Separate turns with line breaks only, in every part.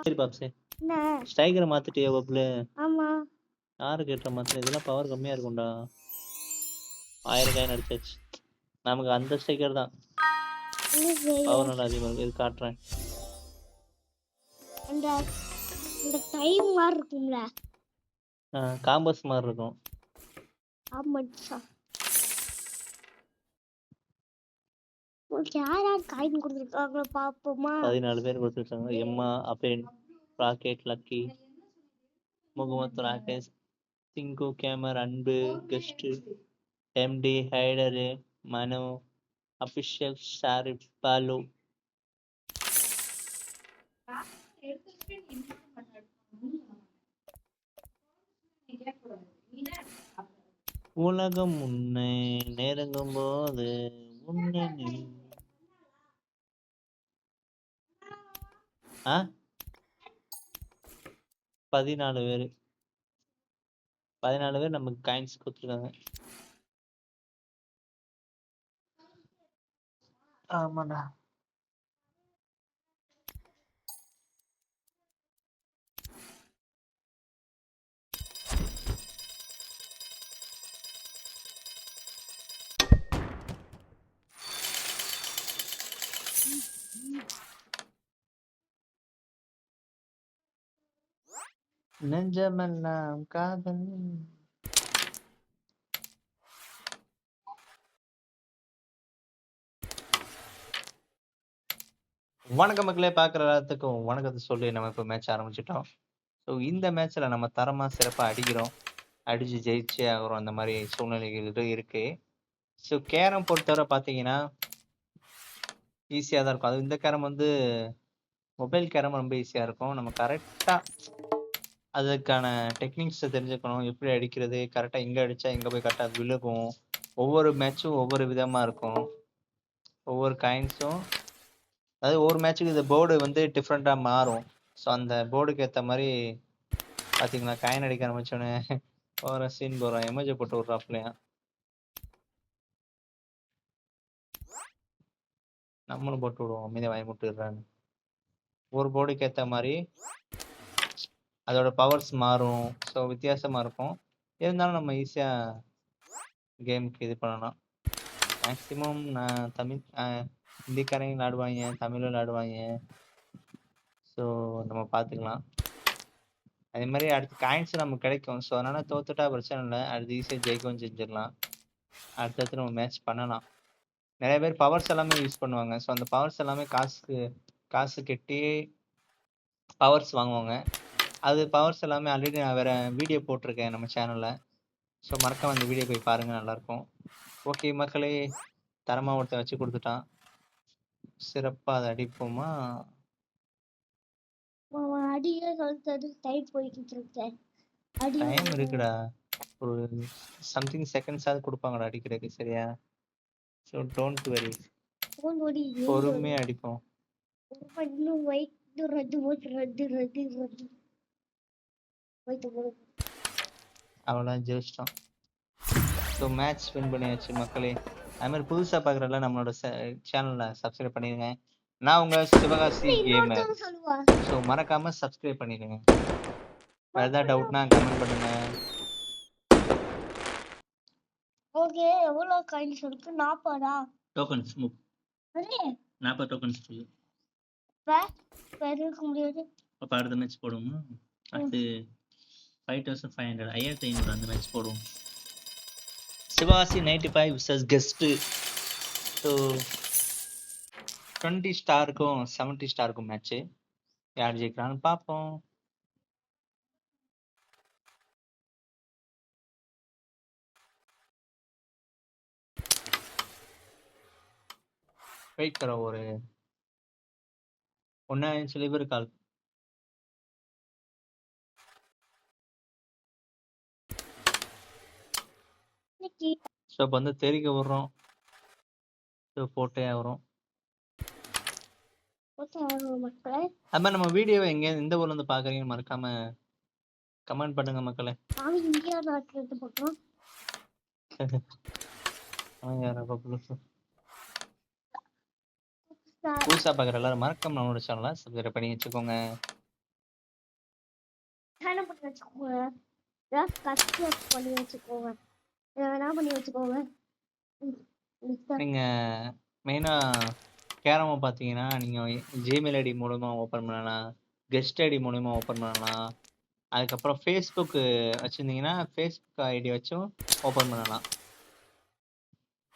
சரி பாப்ஸே
என்ன
ஸ்ட்ரைக்கரை மாத்திட்டியா பப்ளு?
ஆமா
யாரு கேட்ட மாத்திரம் இதெல்லாம் பவர் கம்மியா இருக்கும்டா. 1000 காயின் அடிச்சாச்சு. நமக்கு அந்த ஸ்ட்ரைக்கர் தான் பவர் நல்லா அதிகமா இருக்கு. இது காட்டுறேன்.
அந்த அந்த டைம் மாதிரி இருக்கும்ல
காம்பஸ் மாதிரி இருக்கும்.
ஆமாச்சா யார் யார் காயின் கொடுத்துருக்காங்களோ பாப்போமா.
14 பேர் கொடுத்துருக்காங்க. எம்மா, அபேன், ராக்கெட், லக்கி, முகமது, ராகேஷ், சிங்கு, கேமர், அன்பு, கெஸ்ட், எம்டி, ஹைடரு, மனு, அபிஷியல், ஷாரிப், பாலு. உலகம் உன்னை நெருங்கும் போது உன்னை 14 பேர் 14 பேர் நமக்கு காயின்ஸ் கொடுத்துருக்காங்க. ஆமாடா. நெஞ்சமெல்லாம் காதல். வணக்கம் மக்களே, பார்க்குற எல்லாத்துக்கும் வணக்கத்தை சொல்லி நம்ம இப்போ மேட்ச் ஆரம்பிச்சிட்டோம். ஸோ இந்த மேட்ச்சில் நம்ம தரமாக சிறப்பாக அடிக்கிறோம், அடித்து ஜெயிச்சே ஆகிறோம். அந்த மாதிரி சூழ்நிலைகள் இருக்கு. ஸோ கேரம் பொறுத்தவரை பார்த்தீங்கன்னா ஈஸியாக தான் இருக்கும். அது இந்த கேரம் வந்து மொபைல் கேரம் ரொம்ப ஈஸியாக இருக்கும். நம்ம கரெக்டாக அதுக்கான டெக்னிக்ஸை தெரிஞ்சுக்கணும். எப்படி அடிக்கிறது, கரெக்டாக எங்கே அடித்தா எங்கே போய் கரெக்டாக விழுகும். ஒவ்வொரு மேட்சும் ஒவ்வொரு விதமாக இருக்கும். ஒவ்வொரு காயின்ஸும் அதாவது ஒவ்வொரு மேட்சுக்கு இந்த போர்டு வந்து டிஃப்ரெண்ட்டாக மாறும். ஸோ அந்த போர்டுக்கு ஏற்ற மாதிரி பார்த்தீங்களா, காயின் அடிக்க ஆரம்பிச்சோன்னே ஒரு சீன் போடுறோம், எமோஜி போட்டு விட்றாப்லையா. நம்மளும் போட்டு விடுவோம், அமைதியாக வாங்கி விட்டுடுறான்னு. ஒரு போர்டுக்கு ஏற்ற மாதிரி அதோட பவர்ஸ் மாறும். ஸோ வித்தியாசமாக இருக்கும். இருந்தாலும் நம்ம ஈஸியாக கேமுக்கு இது பண்ணலாம். மேக்ஸிமம் நான் தமிழ் ஹிந்திக்காரங்க விளாடுவாங்க, தமிழ் விளாடுவாங்க. ஸோ நம்ம பார்த்துக்கலாம். அதே மாதிரி அடுத்து காயின்ஸ் நமக்கு கிடைக்கும். ஸோ அதனால் தோத்துட்டா பிரச்சனை இல்லை, அடுத்து ஈஸியாக ஜெயிக்கவும் செஞ்சிடலாம். அடுத்தடுத்து நம்ம மேட்ச் பண்ணலாம். நிறைய பேர் பவர்ஸ் எல்லாமே யூஸ் பண்ணுவாங்க. ஸோ அந்த பவர்ஸ் எல்லாமே காசு கட்டி பவர்ஸ் வாங்குவாங்க. அது பவர்ஸ் எல்லாமே ஆல்ரெடி நான் வேறு வீடியோ போட்டிருக்கேன் நம்ம சேனலில். ஸோ மறக்காம அந்த வீடியோ போய் பாருங்கள், நல்லாயிருக்கும். ஓகே மக்களே, தரமாக ஒருத்தன் வச்சு கொடுத்துட்டான். சிறப்பாக அதை அடிப்போமா? டைம் இருக்குடா, ஒரு சம்திங் செகண்ட்ஸாவது கொடுப்பாங்கடா அடிக்கிறதுக்கு, சரியா? ஸோ டோன்ட் வெரி, பொறுமையாக அடிப்போம். அவ்வளோதான், ஜெயிச்சிட்டோம். ஸோ மேட்ச் வின் பண்ணியாச்சு மக்களே. அது மாதிரி புதுசாக பார்க்குறல நம்மளோட சேனலில் சப்ஸ்கிரைப் பண்ணிடுங்க. நான் உங்கள் சிவகாசி கேமர். ஸோ மறக்காமல் சப்ஸ்கிரைப் பண்ணிடுங்க. வேறு ஏதாவது டவுட்னா கமெண்ட் பண்ணுங்க.
ஓகே, எவ்வளோ காயின்ஸ் இருக்கு? 40
டோக்கன்ஸ் 40 டோக்கன்ஸ் இருக்கு.
இருக்க முடியாது.
அப்போ அடுத்த மேட்ச் போடுவோமா? அடுத்து 5500 5500 அந்த மேட்ச் போடுவோம். Shivaji 95 versus guest. ஸோ 20 ஸ்டாருக்கும் 70 ஸ்டாருக்கும் மேட்ச்சு. யார் ஜெயிக்கிறான்னு பார்ப்போம். வெயிட் करो, ஒரு 1 इंच லிவர் கால். ஸோ இப்போ வந்து தெரிக்க விடுறோம். ஸோ போட்டே வரும். அது மாதிரி நம்ம வீடியோவை எங்கே எந்த ஊர்ல இருந்து பார்க்குறீங்கன்னு மறக்காம கமெண்ட் பண்ணுங்க மக்களே. புதுசாக பார்க்குற எல்லாரும் மறக்காம நம்மளோட சேனலை சப்ஸ்கிரைப் பண்ணி வச்சுக்கோங்க.
வச்சுக்கோங்க. ஏதாவது கத்தி வச்சு பண்ணி வச்சுக்கோங்க. எத வேணா பண்ணி வச்சுக்கோங்க. ம். மிஸ்டர்
நீங்க மெயினா கேரம பார்த்தீங்கன்னா, நீங்க Gmail ஐடி மூலியமா ஓப்பன் பண்ணலாம். கெஸ்ட் ஐடி மூலியமா ஓப்பன் பண்ணலாம். அதுக்கப்புறம் Facebook வச்சிருந்தீங்கன்னா, Facebook ஐடி வச்சும் ஓப்பன் பண்ணலாம்.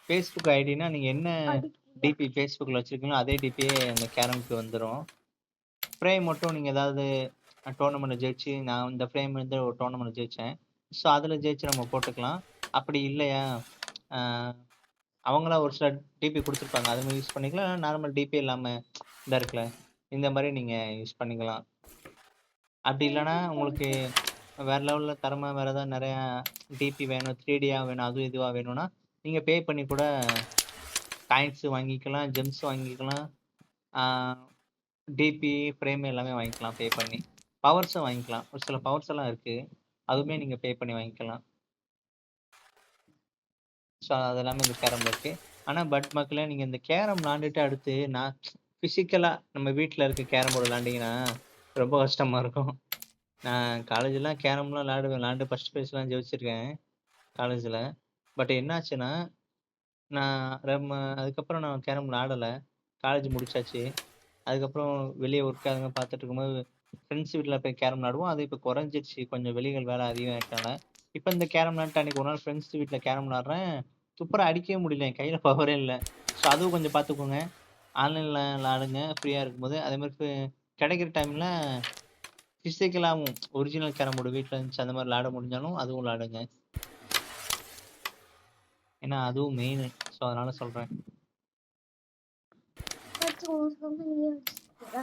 Facebook ஐடினா நீங்க என்ன
அடிக்கல.
டிபி Facebookல வச்சிருக்கீங்களோ, அதே டிபியே அந்த கேரம்க்கு வந்துரும். ஃப்ரேம் மட்டும் நீங்க ஏதாவது டோர்னமெண்ட்ல ஜெயிச்சு, நான் இந்த ஃப்ரேம் வந்து ஒரு டோர்னமெண்ட்ல ஜெயிச்சேன். ஸோ, அதில ஜெயிச்சு நம்ம போட்டுக்கலாம். அப்படி இல்லையா, அ அவங்களா ஒரு சில டிபி குடுத்துருப்பாங்க. அது மாரி யூஸ் பண்ணிக்கலாம். இல்ல நார்மல் டிபியே இல்லாம இந்த இருக்குல்ல, இந்த மாரி நீங்க யூஸ் பண்ணிக்கலாம். அப்படி இல்லன்னா, உங்களுக்கு வேற லெவல்ல தரமா வேற ஏதாவது நெறையா டிபி வேணும், 3Dயா வேணும், அதுவும் இதுவா வேணும்னா, நீங்க பே பண்ணி கூட காயின்ஸ் வாங்கிக்கலாம், ஜெம்ஸ் வாங்கிக்கலாம். ஆ டிபி, ஃப்ரேம் எல்லாமே வாங்கிக்கலாம் பே பண்ணி. பவர்ஸும் வாங்கிக்கலாம். ஒரு சில பவர்ஸ் எல்லாம் இருக்கு. அதுவுமே நீங்க பே பண்ணி வாங்கிக்கலாம். ஸோ, அது எல்லாமே இந்த கேரம்ல இருக்கு. ஆனா மக்களே நீங்க இந்த கேரம் விளையாண்டுட்டு அடுத்து நான் பிசிக்கலா நம்ம வீட்ல இருக்க கேரம் போர்டு விளையாண்டீங்கன்னா, ரொம்ப கஷ்டமா இருக்கும். நான் காலேஜ்லாம் கேரம்லாம் விளையாடுவேன். விளையாண்டு ஃபர்ஸ்ட் பிரைஸ்லாம் ஜெயிச்சிருக்கேன் காலேஜ்ல. பட் என்னாச்சுன்னா, நான் அதுக்கப்புறம் நான் கேரம் விளையாடல. காலேஜ் முடிச்சாச்சு. அதுக்கப்புறம் வெளிய ஒர்க் அதுங்க பார்த்துட்டு இருக்கும்போது, ஃப்ரெண்ட்ஸ் வீட்ல போய் கேரம் விளையாடுவோம். அது இப்ப குறைஞ்சிருச்சு. கொஞ்சம் வெளிகள் வேலை அதிகமாயிட்டனால. இப்ப இந்த கேரம் விளையாண்ட்டு அன்னைக்கு ஒரு நாள் ஃப்ரெண்ட்ஸ் வீட்ல கேரம் விளையாடுறேன். துப்புரா அடிக்கவே முடியல. என் கையில பவரே இல்ல. ஸோ அதுவும் கொஞ்சம் பார்த்துக்கோங்க. ஆன்லைன்ல விளையாடுங்க ஃப்ரீயா இருக்கும்போது. அதே மாரி கிடைக்கிற டைம்ல பிசிக்கலாவும் ஒரிஜினல் கேரம் போர்டு வீட்ல இருந்துச்சு. அந்த மாரி விளையாட முடிஞ்சாலும் அதுவும் விளையாடுங்க. ஏன்னா அதுவும் மெயினு. ஸோ அதனால சொல்றேன்.
அடிச்சு உனக்கு வந்து நீ அடிச்சுக்கோடா.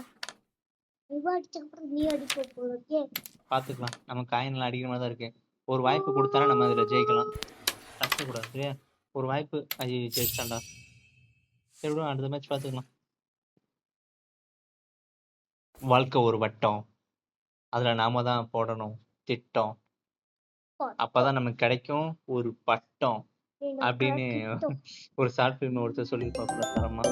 இவ அடிச்சக்கப்புறம் நீ அடிக்க போல இருக்கே.
பார்த்துக்கலாம். நம்ம காயின்லாம் அடிக்கிற மாரி தான் இருக்கு. ஒரு வாய்ப்பு குடுத்தானா நம்ம அதுல ஜெயிக்கலாம். கத்தக்கூடாது சரியா? ஒரு வாய்ப்பு ஐய்யய்யோ! ஜெயிச்சிட்டான்டா. சரி விடு அடுத்த மேட்ச் பார்த்துக்கலாம். வாழ்க்கை ஒரு வட்டம். அதுல நாம தான் போடணும் திட்டம். அப்பதான் நமக்கு கிடைக்கும் ஒரு பட்டம்.
எனக்கு
அப்படின்னு
கிட்டும்.
ஒரு ஷார்ட் ஃபிலிம்ல ஒருத்தர் சொல்லியிருப்பாப்புல தரமா.